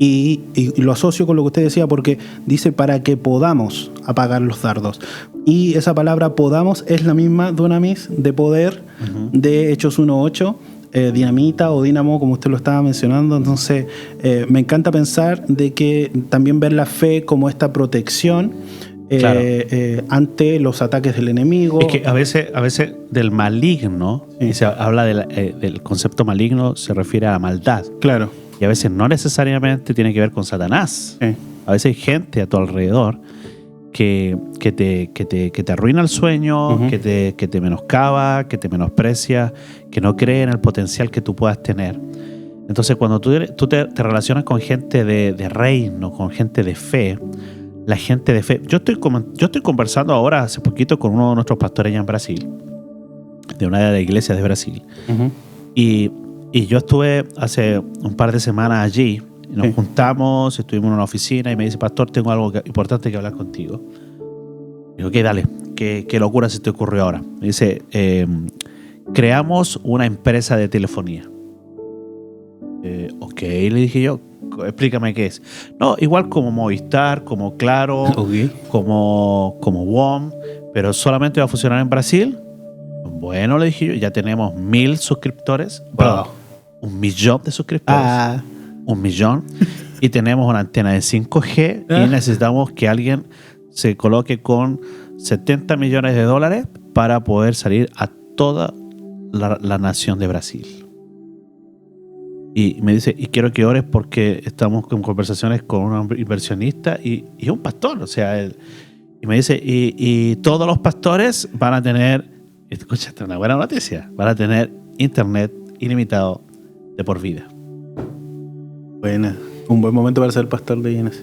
Y lo asocio con lo que usted decía, porque dice para que podamos apagar los dardos. Y esa palabra podamos es la misma dunamis, de poder, de Hechos 1:8, dinamita o dínamo, como usted lo estaba mencionando. Entonces, me encanta pensar de que también ver la fe como esta protección ante los ataques del enemigo. Es que a veces del maligno, y se habla del concepto maligno, se refiere a la maldad. Claro. Y a veces no necesariamente tiene que ver con Satanás. A veces hay gente a tu alrededor que te arruina el sueño, que te menoscaba, que te menosprecia, que no cree en el potencial que tú puedas tener. Entonces, cuando tú te relacionas con gente de reino, con gente de fe, la gente de fe... Yo estoy conversando ahora, hace poquito, con uno de nuestros pastores allá en Brasil, de una de las iglesias de Brasil. Y yo estuve hace un par de semanas allí, y nos juntamos, estuvimos en una oficina y me dice, pastor, tengo algo importante que hablar contigo. Digo, ok, dale, ¿qué locura se te ocurrió ahora? Me dice, creamos una empresa de telefonía. Ok, le dije yo, explícame qué es. No, igual como Movistar, como Claro, como WOM, pero solamente va a funcionar en Brasil. Bueno, le dije yo, ya tenemos 1,000 suscriptores. Perdón, 1,000,000 de suscriptores. 1,000,000. Y tenemos una antena de 5G y necesitamos que alguien se coloque con $70 millones para poder salir a toda la nación de Brasil. Y me dice, y quiero que ores porque estamos con conversaciones con un inversionista y un pastor. O sea, y me dice, y todos los pastores van a tener, escúchate, una buena noticia, van a tener internet ilimitado de por vida. Buena. Un buen momento para ser pastor de INS.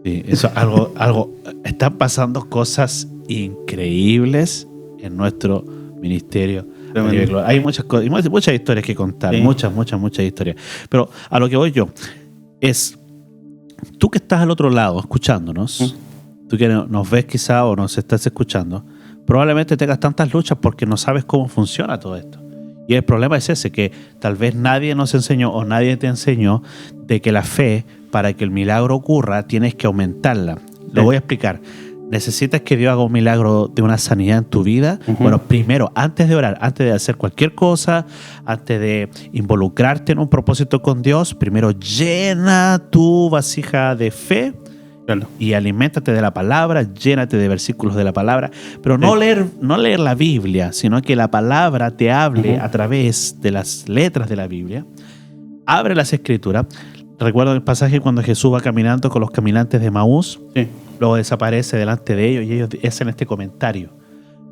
Sí, eso algo. Están pasando cosas increíbles en nuestro ministerio. Hay muchas cosas, muchas historias que contar, muchas historias. Pero a lo que voy yo es, tú que estás al otro lado escuchándonos, tú que nos ves quizá o nos estás escuchando, probablemente tengas tantas luchas porque no sabes cómo funciona todo esto. Y el problema es ese, que tal vez nadie nos enseñó o nadie te enseñó de que la fe, para que el milagro ocurra, tienes que aumentarla. Lo voy a explicar. ¿Necesitas que Dios haga un milagro de una sanidad en tu vida? Bueno, primero, antes de orar, antes de hacer cualquier cosa, antes de involucrarte en un propósito con Dios, primero llena tu vasija de fe. Claro. Y aliméntate de la palabra, llénate de versículos de la palabra, pero no leer la Biblia, sino que la palabra te hable a través de las letras de la Biblia. Abre las Escrituras. Recuerdo el pasaje cuando Jesús va caminando con los caminantes de Maús, luego desaparece delante de ellos y ellos hacen este comentario: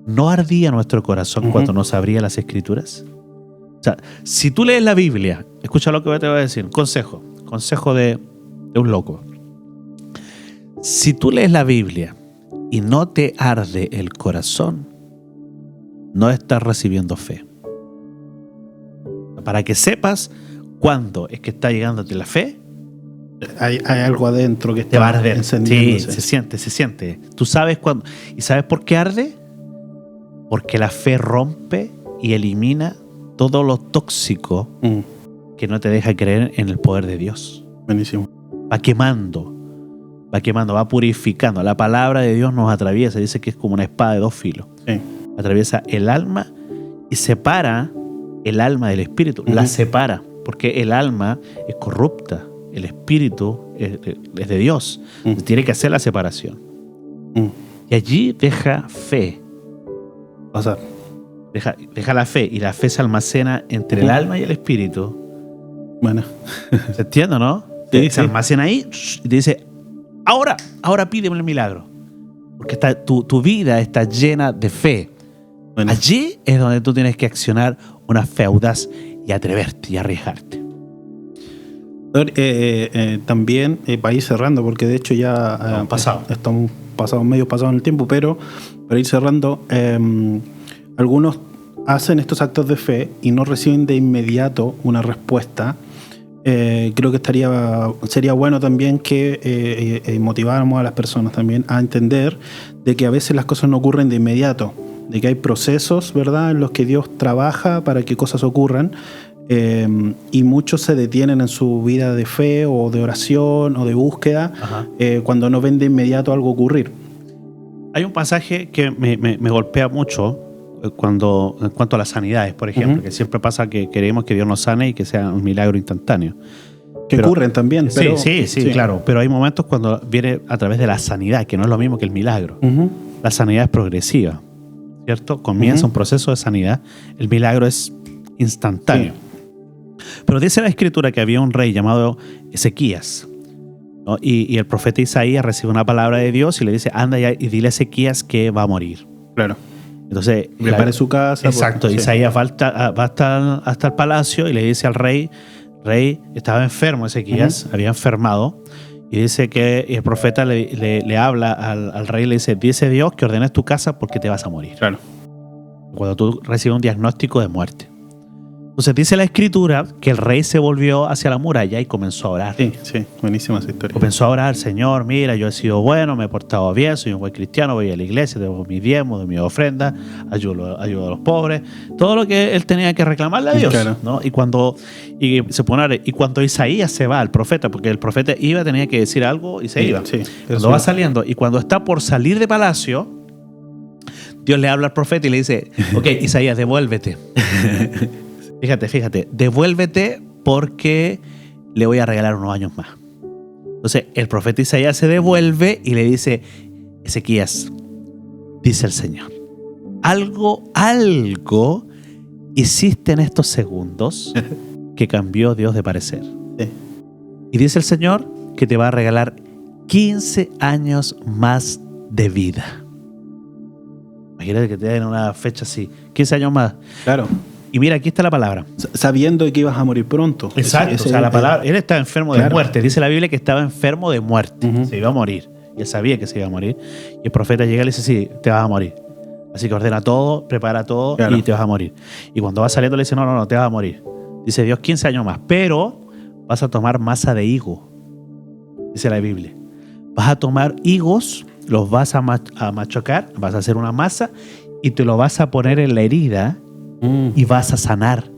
¿no ardía nuestro corazón cuando nos abría las Escrituras? O sea, si tú lees la Biblia, escucha lo que te voy a decir, consejo de un loco. Si tú lees la Biblia y no te arde el corazón, no estás recibiendo fe. Para que sepas cuándo es que está llegándote la fe, hay algo adentro que te va a está arder. encendiéndose. Sí, se siente. Tú sabes cuándo. ¿Y sabes por qué arde? Porque la fe rompe y elimina todo lo tóxico que no te deja creer en el poder de Dios. Buenísimo. Va quemando, va purificando. La palabra de Dios nos atraviesa, dice que es como una espada de dos filos. Sí. Atraviesa el alma y separa el alma del espíritu. La separa, porque el alma es corrupta, el espíritu es de Dios. Tiene que hacer la separación. Y allí deja fe. O sea, deja la fe, y la fe se almacena entre el alma y el espíritu. Bueno. ¿Se entiende, no? Sí, se almacena ahí y te dice: ahora pídeme el milagro. Porque tu vida está llena de fe. Bueno. Allí es donde tú tienes que accionar una fe audaz y atreverte y arriesgarte. También, para ir cerrando, porque de hecho ya estamos medio pasados en el tiempo, pero para ir cerrando, algunos hacen estos actos de fe y no reciben de inmediato una respuesta. Creo que sería bueno también que motiváramos a las personas también a entender de que a veces las cosas no ocurren de inmediato, de que hay procesos, ¿verdad?, en los que Dios trabaja para que cosas ocurran, y muchos se detienen en su vida de fe o de oración o de búsqueda cuando no ven de inmediato algo ocurrir. Hay un pasaje que me golpea mucho en cuanto a las sanidades, por ejemplo, que siempre pasa que queremos que Dios nos sane y que sea un milagro instantáneo. Que ocurren también. Pero, sí, claro. Pero hay momentos cuando viene a través de la sanidad, que no es lo mismo que el milagro. La sanidad es progresiva, ¿cierto? Comienza un proceso de sanidad. El milagro es instantáneo. Sí. Pero dice la Escritura que había un rey llamado Ezequías, ¿no? Y el profeta Isaías recibe una palabra de Dios y le dice: anda ya y dile a Ezequías que va a morir. Claro. Entonces, prepare su casa. Exacto. Isaías va hasta el palacio y le dice al rey, estaba enfermo Ezequías, había enfermado, y dice que el profeta le habla al rey y le dice Dios que ordenes tu casa porque te vas a morir. Claro. Cuando tú recibes un diagnóstico de muerte. Entonces dice la Escritura que el rey se volvió hacia la muralla y comenzó a orar. Sí, buenísima esa historia. Comenzó a orar: Señor, mira, yo he sido bueno, me he portado bien, soy un buen cristiano, voy a la iglesia, tengo mis diezmos, mi ofrenda, ayudo a los pobres, todo lo que él tenía que reclamarle a Dios. Claro. ¿No? Y cuando Isaías se va, el profeta, porque el profeta tenía que decir algo y se iba. Sí, cuando va saliendo y cuando está por salir de palacio, Dios le habla al profeta y le dice: ok, Isaías, devuélvete. Fíjate, devuélvete porque le voy a regalar unos años más. Entonces el profeta Isaías se devuelve y le dice: Ezequías, dice el Señor, algo hiciste en estos segundos que cambió Dios de parecer. Sí. Y dice el Señor que te va a regalar 15 años más de vida. Imagínate que te den una fecha así, 15 años más. Claro. Y mira, aquí está la palabra. Sabiendo que ibas a morir pronto. Exacto. La palabra, él estaba enfermo de muerte. Dice la Biblia que estaba enfermo de muerte. Se iba a morir. Y él sabía que se iba a morir. Y el profeta llega y le dice: sí, te vas a morir. Así que ordena todo, prepara todo y te vas a morir. Y cuando va saliendo le dice: no, te vas a morir. Dice Dios: 15 años más. Pero vas a tomar masa de higo. Dice la Biblia. Vas a tomar higos, los vas a machacar, vas a hacer una masa y te lo vas a poner en la herida y vas a sanar.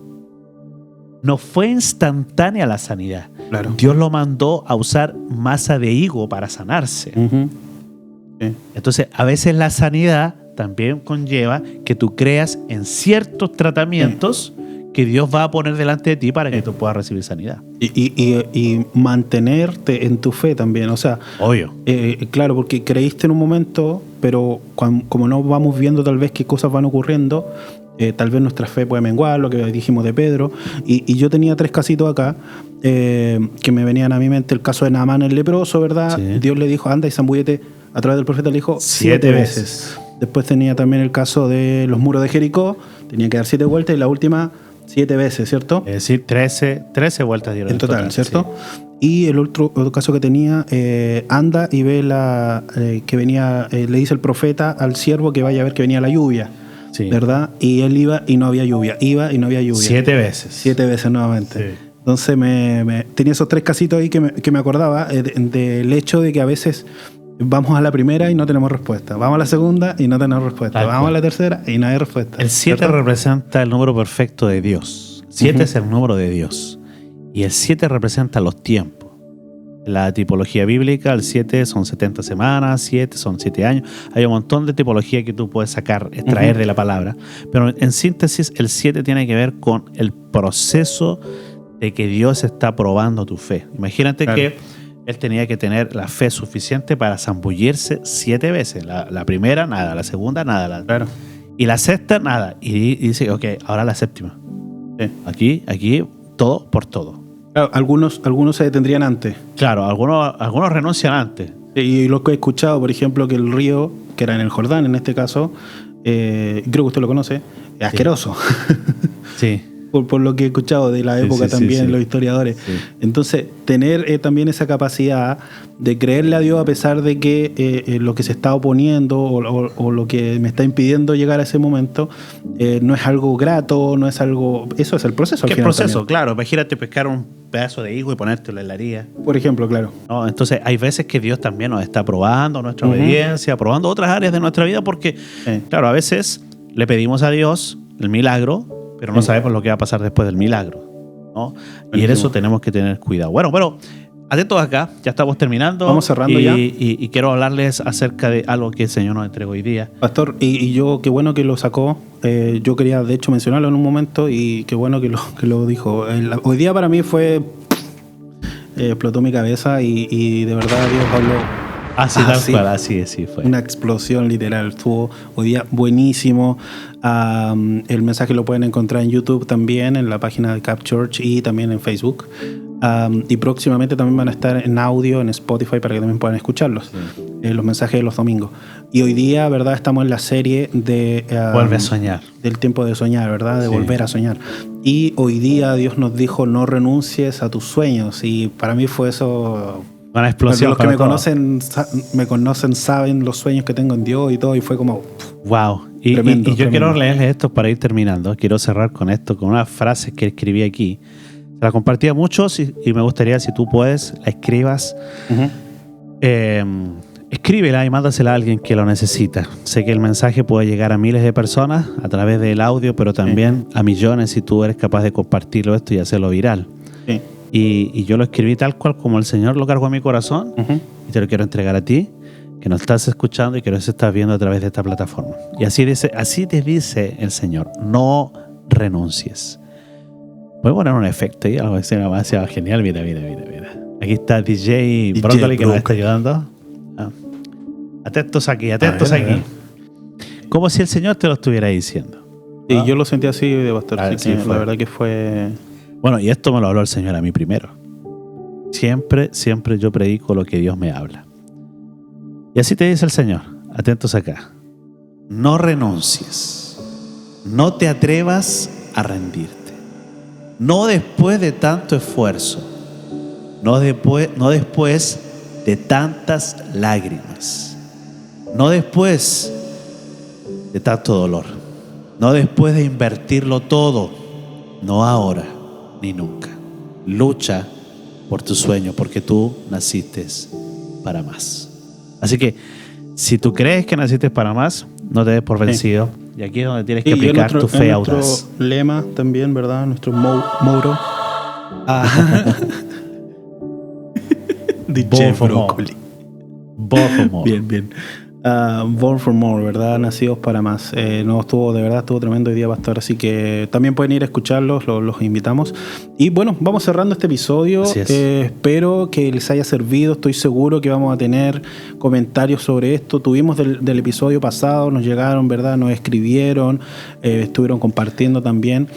No fue instantánea la sanidad. Claro. Dios lo mandó a usar masa de higo para sanarse. Sí. Entonces, a veces la sanidad también conlleva que tú creas en ciertos tratamientos que Dios va a poner delante de ti para que tú puedas recibir sanidad. Y mantenerte en tu fe también. O sea, obvio. Claro, porque creíste en un momento, pero como no vamos viendo tal vez qué cosas van ocurriendo, tal vez nuestra fe puede menguar, lo que dijimos de Pedro. Y yo tenía 3 casitos acá que me venían a mi mente. El caso de Naamán el leproso, ¿verdad? Sí. Dios le dijo, anda y zambúllete, a través del profeta le dijo 7 veces. Después tenía también el caso de los muros de Jericó, tenía que dar 7 vueltas y la última 7 veces, ¿cierto? Es decir, 13 vueltas dieron en total, ¿cierto? Sí. Y el otro caso que tenía, anda y ve que venía, le dice el profeta al siervo que vaya a ver que venía la lluvia. Sí. ¿Verdad? Y él iba y no había lluvia. Iba y no había lluvia. 7 veces. 7 veces nuevamente. Sí. Entonces tenía esos 3 casitos ahí que me acordaba del hecho de que a veces vamos a la primera y no tenemos respuesta. Vamos a la segunda y no tenemos respuesta. Vamos a la tercera y no hay respuesta. El 7 representa el número perfecto de Dios. 7 es el número de Dios. Y el 7 representa los tiempos. La tipología bíblica, el 7 son 70 semanas, 7 son 7 años. Hay un montón de tipología que tú puedes extraer de la palabra. Pero en síntesis, el 7 tiene que ver con el proceso de que Dios está probando tu fe. Imagínate que él tenía que tener la fe suficiente para zambullirse 7 veces. La primera, nada. La segunda, nada. Y la sexta, nada. Y dice, ok, ahora la séptima. Aquí, todo por todo. Claro, algunos se detendrían antes. Claro, algunos renuncian antes. Y lo que he escuchado, por ejemplo, que el río, que era en el Jordán en este caso, creo que usted lo conoce, es asqueroso. Sí. Por lo que he escuchado de la época también, los historiadores. Sí. Entonces, tener también esa capacidad de creerle a Dios a pesar de que lo que se está oponiendo o lo que me está impidiendo llegar a ese momento no es algo grato, no es algo... Eso es el proceso. ¿Qué proceso? También. Claro, imagínate pescar un pedazo de higo y ponértelo en la herida. Por ejemplo, claro. ¿No? Entonces, hay veces que Dios también nos está probando nuestra obediencia, probando otras áreas de nuestra vida porque, claro, a veces le pedimos a Dios el milagro, pero no sabemos lo que va a pasar después del milagro, ¿no? Y en eso tenemos que tener cuidado. Bueno, pero atentos acá, ya estamos terminando. Vamos cerrando ya. Y quiero hablarles acerca de algo que el Señor nos entregó hoy día. Pastor, y yo, qué bueno que lo sacó. Yo quería, de hecho, mencionarlo en un momento y qué bueno que lo dijo. Hoy día para mí fue... explotó mi cabeza y de verdad Dios habló. Así fue. Una explosión literal. Estuvo hoy día buenísimo. El mensaje lo pueden encontrar en YouTube también, en la página de Cap Church y también en Facebook. Y próximamente también van a estar en audio en Spotify para que también puedan escucharlos. Los mensajes de los domingos. Y hoy día, ¿verdad? Estamos en la serie de... Vuelve a soñar. Del tiempo de soñar, ¿verdad? De volver a soñar. Y hoy día Dios nos dijo, no renuncies a tus sueños. Y para mí fue eso... Una explosión. Los que me conocen saben los sueños que tengo en Dios y todo. Y fue como... Wow. Y yo quiero leerles esto para ir terminando. Quiero cerrar con esto, con unas frases que escribí aquí. Se la compartí a muchos y me gustaría, si tú puedes, la escribas. Escríbela y mándasela a alguien que lo necesita. Sé que el mensaje puede llegar a miles de personas a través del audio, pero también a millones si tú eres capaz de compartirlo esto y hacerlo viral. Y yo lo escribí tal cual como el Señor lo cargó a mi corazón y te lo quiero entregar a ti, que nos estás escuchando y que nos estás viendo a través de esta plataforma. Y así te dice el Señor, no renuncies. Voy a poner un efecto ahí, algo así demasiado genial. Mira. Aquí está DJ Broccoli que nos está ayudando. Atentos aquí. Como si el Señor te lo estuviera diciendo. Y yo lo sentí así de pastor. Sí, la verdad que fue... Bueno, y esto me lo habló el Señor a mí primero. Siempre yo predico lo que Dios me habla. Y así te dice el Señor. Atentos acá. No renuncies. No te atrevas a rendirte. No después de tanto esfuerzo. No después de tantas lágrimas. No después de tanto dolor. No después de invertirlo todo. No ahora ni nunca. Lucha por tu sueño porque tú naciste para más. Así que si tú crees que naciste para más, no te des por vencido. Y aquí es donde tienes que aplicar tu fe audaz. Nuestro lema también, ¿verdad? Nuestro motto. DJ Brócoli. Born for more. Bien. Born for more, ¿verdad? Nacidos para más. De verdad estuvo tremendo hoy día, pastor. Así que también pueden ir a escucharlos, los invitamos. Y bueno, vamos cerrando este episodio. Espero que les haya servido. Estoy seguro que vamos a tener comentarios sobre esto. Tuvimos del episodio pasado, nos llegaron, ¿verdad? Nos escribieron, estuvieron compartiendo también.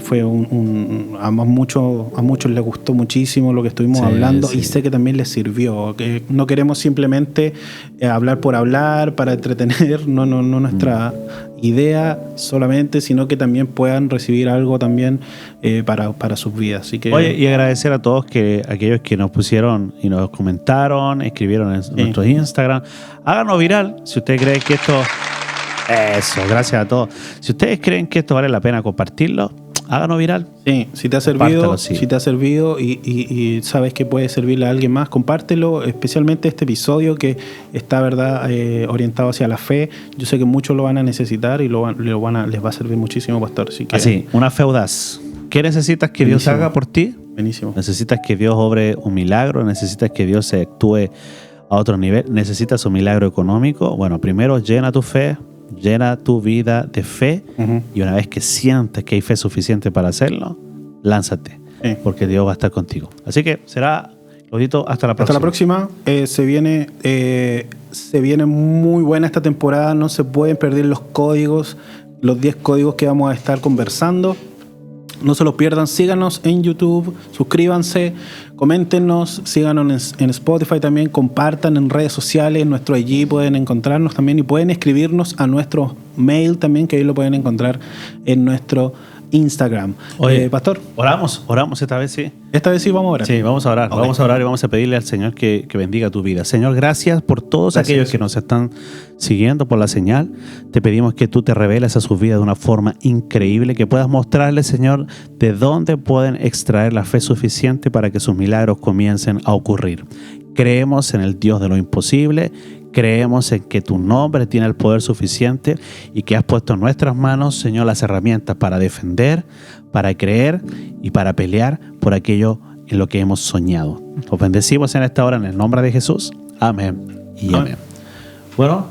Fue a muchos les gustó muchísimo lo que estuvimos hablando y sé que también les sirvió. Que no queremos simplemente hablar por hablar, para entretener, no nuestra idea solamente, sino que también puedan recibir algo también para sus vidas. Así que, oye, y agradecer a todos aquellos que nos pusieron y nos comentaron, escribieron en nuestros Instagram. Háganos viral si ustedes creen que esto... Eso, gracias a todos. Si ustedes creen que esto vale la pena compartirlo, háganos viral. Sí, si te ha servido y sabes que puede servirle a alguien más, compártelo, especialmente este episodio que está, ¿verdad?, orientado hacia la fe. Yo sé que muchos lo van a necesitar y les va a servir muchísimo, pastor. Así, una fe audaz. ¿Qué necesitas que Dios haga por ti? Buenísimo. ¿Necesitas que Dios obre un milagro? ¿Necesitas que Dios se actúe a otro nivel? ¿Necesitas un milagro económico? Bueno, primero llena tu fe. Llena tu vida de fe y una vez que sientas que hay fe suficiente para hacerlo, lánzate, porque Dios va a estar contigo. Así que será, Claudito, hasta la próxima. Hasta la próxima. Se viene muy buena esta temporada. No se pueden perder los 10 códigos que vamos a estar conversando. No se los pierdan, síganos en YouTube, suscríbanse, coméntenos, síganos en Spotify también, compartan en redes sociales, en nuestro IG pueden encontrarnos también y pueden escribirnos a nuestro mail también, que ahí lo pueden encontrar en nuestro Instagram. Oye, pastor. Oramos esta vez, sí. Esta vez sí vamos a orar. Sí, vamos a orar. Okay. Vamos a orar y vamos a pedirle al Señor que bendiga tu vida. Señor, gracias por todos aquellos que nos están siguiendo por la señal. Te pedimos que tú te reveles a sus vidas de una forma increíble, que puedas mostrarles, Señor, de dónde pueden extraer la fe suficiente para que sus milagros comiencen a ocurrir. Creemos en el Dios de lo imposible. Creemos en que tu nombre tiene el poder suficiente y que has puesto en nuestras manos, Señor, las herramientas para defender, para creer y para pelear por aquello en lo que hemos soñado. Los bendecimos en esta hora en el nombre de Jesús. Amén y amén. Bueno,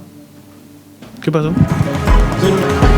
¿qué pasó? Sí.